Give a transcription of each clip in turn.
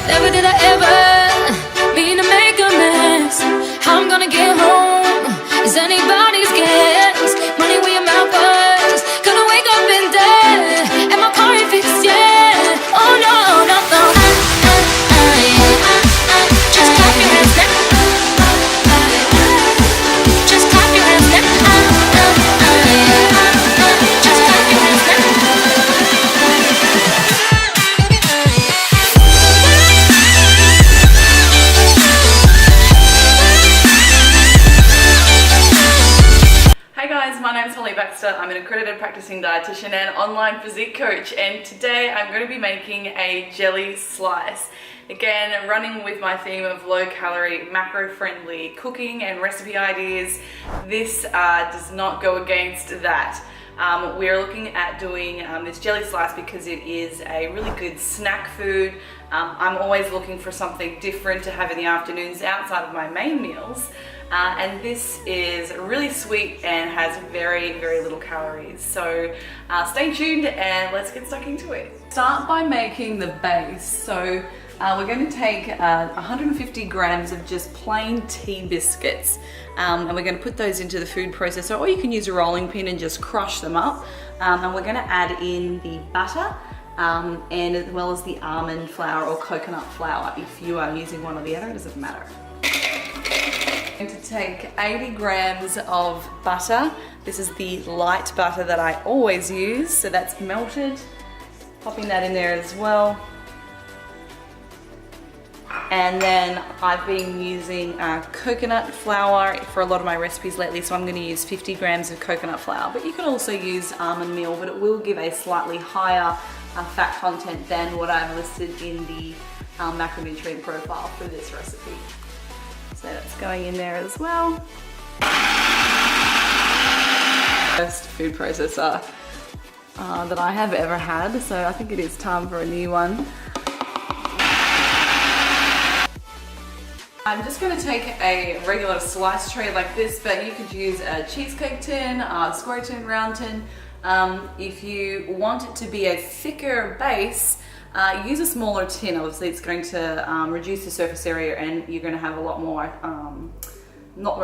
Never did I ever mean to make a mess. How I'm gonna get home is anybody's guess. Money where your mouth was, gonna wake up in dead, and my car ain't fixed yet. Oh no, no, no. Just clap your hands now. Just clap your hands now. Just clap your hands now. My name's Baxter. I'm an accredited practicing dietitian and online physique coach, and today I'm going to be making a jelly slice. Again, running with my theme of low calorie, macro friendly cooking and recipe ideas. This does not go against that. We're looking at doing this jelly slice because it is a really good snack food. I'm always looking for something different to have in the afternoons outside of my main meals. And this is really sweet and has very, very little calories. So stay tuned and let's get stuck into it. Start by making the base. So we're going to take 150 grams of just plain tea biscuits, and we're going to put those into the food processor, or you can use a rolling pin and just crush them up. And we're going to add in the butter and as well as the almond flour or coconut flour. If you are using one or the other, it doesn't matter. I'm going to take 80 grams of butter. This is the light butter that I always use, so that's melted. Popping that in there as well. And then I've been using coconut flour for a lot of my recipes lately, so I'm going to use 50 grams of coconut flour. But you can also use almond meal, but it will give a slightly higher fat content than what I've listed in the macronutrient profile for this recipe. So that's going in there as well. First food processor that I have ever had, so I think it is time for a new one. I'm just going to take a regular slice tray like this, but you could use a cheesecake tin, a square tin, round tin. If you want it to be a thicker base, use a smaller tin. Obviously it's going to reduce the surface area and you're going to have a lot more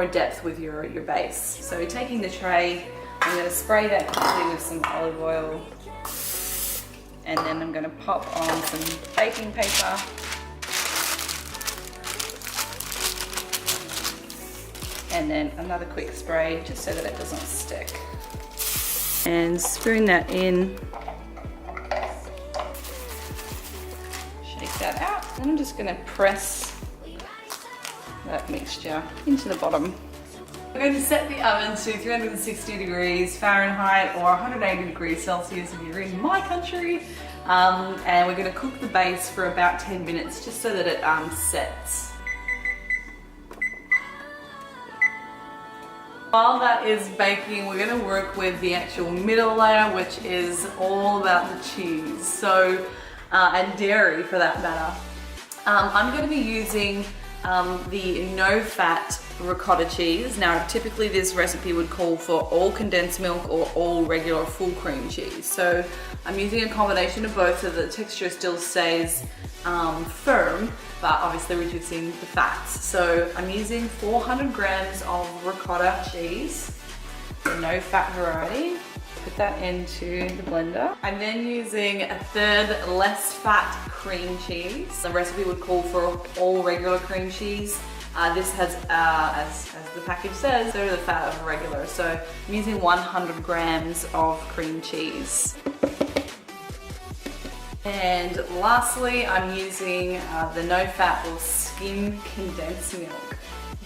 depth with your base. So taking the tray, I'm going to spray that quickly with some olive oil, and then I'm going to pop on some baking paper. And then another quick spray just so that it doesn't stick. And spoon that in. Shake that out. And I'm just going to press that mixture into the bottom. We're going to set the oven to 360 degrees Fahrenheit or 180 degrees Celsius if you're in my country. And we're going to cook the base for about 10 minutes just so that it sets. While that is baking, we're going to work with the actual middle layer, which is all about the cheese, so and dairy for that matter. I'm going to be using the No Fat Ricotta Cheese. Now typically this recipe would call for all condensed milk or all regular full cream cheese. So I'm using a combination of both so the texture still stays firm, but obviously reducing the fats. So I'm using 400 grams of ricotta cheese, the no fat variety. Put that into the blender. I'm then using a third less fat cream cheese. The recipe would call for all regular cream cheese. This has, as the package says, so the fat of regular. So I'm using 100 grams of cream cheese. And lastly, I'm using the no fat or skim condensed milk.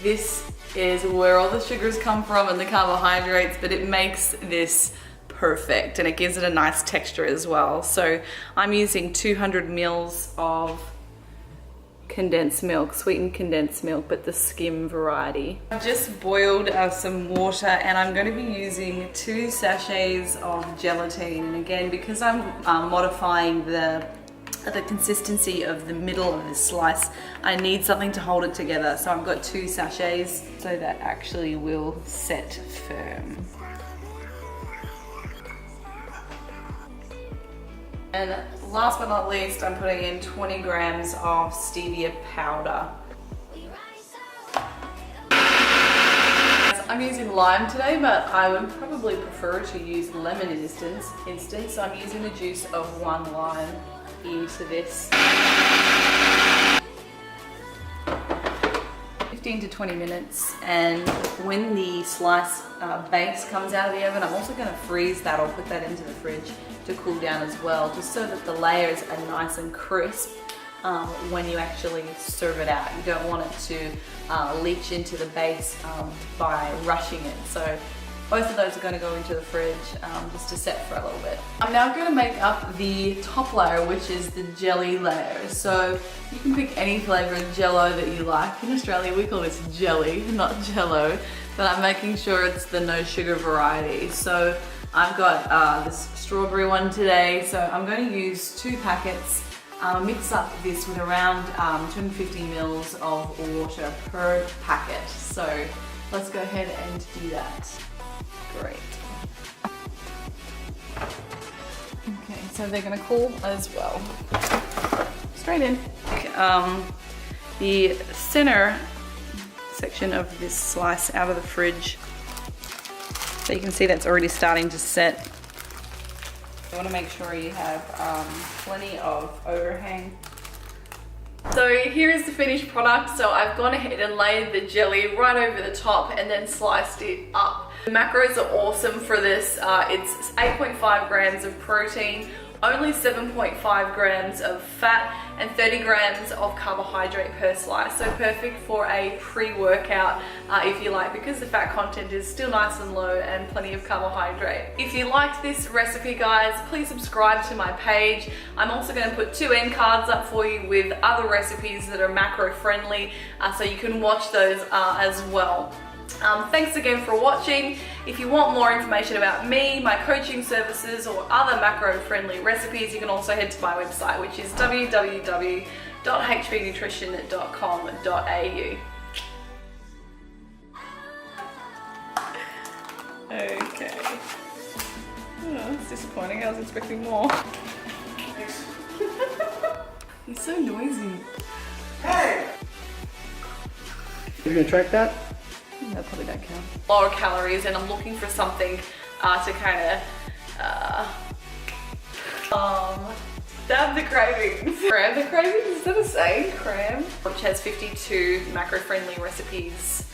This is where all the sugars come from and the carbohydrates, but it makes this perfect and it gives it a nice texture as well. So I'm using 200 mils of condensed milk, sweetened condensed milk, but the skim variety. I've just boiled some water and I'm going to be using 2 sachets of gelatine. And again, because I'm modifying the consistency of the middle of this slice, I need something to hold it together. So I've got 2 sachets so that actually will set firm. And Last but not least, I'm putting in 20 grams of stevia powder. I'm using lime today, but I would probably prefer to use lemon in this instance. So I'm using the juice of 1 lime into this. 15 to 20 minutes, and when the slice base comes out of the oven, I'm also going to freeze that or put that into the fridge to cool down as well, just so that the layers are nice and crisp when you actually serve it out. You don't want it to leach into the base by rushing it. So both of those are going to go into the fridge just to set for a little bit. I'm now going to make up the top layer, which is the jelly layer. So you can pick any flavour of Jello that you like. In Australia we call this jelly, not Jello, but I'm making sure it's the no sugar variety. So I've got this strawberry one today, so I'm going to use 2 packets. Mix up this with around 250 mils of water per packet. So let's go ahead and do that. Great. Okay, so they're going to cool as well. Straight in. The center section of this slice out of the fridge. So you can see that's already starting to set. You want to make sure you have plenty of overhang. So here is the finished product. So I've gone ahead and laid the jelly right over the top and then sliced it up. The macros are awesome for this. It's 8.5 grams of protein, only 7.5 grams of fat, and 30 grams of carbohydrate per slice. So perfect for a pre-workout if you like, because the fat content is still nice and low and plenty of carbohydrate. If you liked this recipe, guys, please subscribe to my page. I'm also going to put 2 end cards up for you with other recipes that are macro friendly, so you can watch those as well. Thanks again for watching. If you want more information about me, my coaching services, or other macro-friendly recipes, you can also head to my website, which is www.hvnutrition.com.au. Okay. Oh, that's disappointing. I was expecting more. He's so noisy. Hey! You're gonna track that? No, probably don't count. Lower calories, and I'm looking for something to kind of stab the cravings. Cram the cravings, is that a saying? Cram? Which has 52 macro-friendly recipes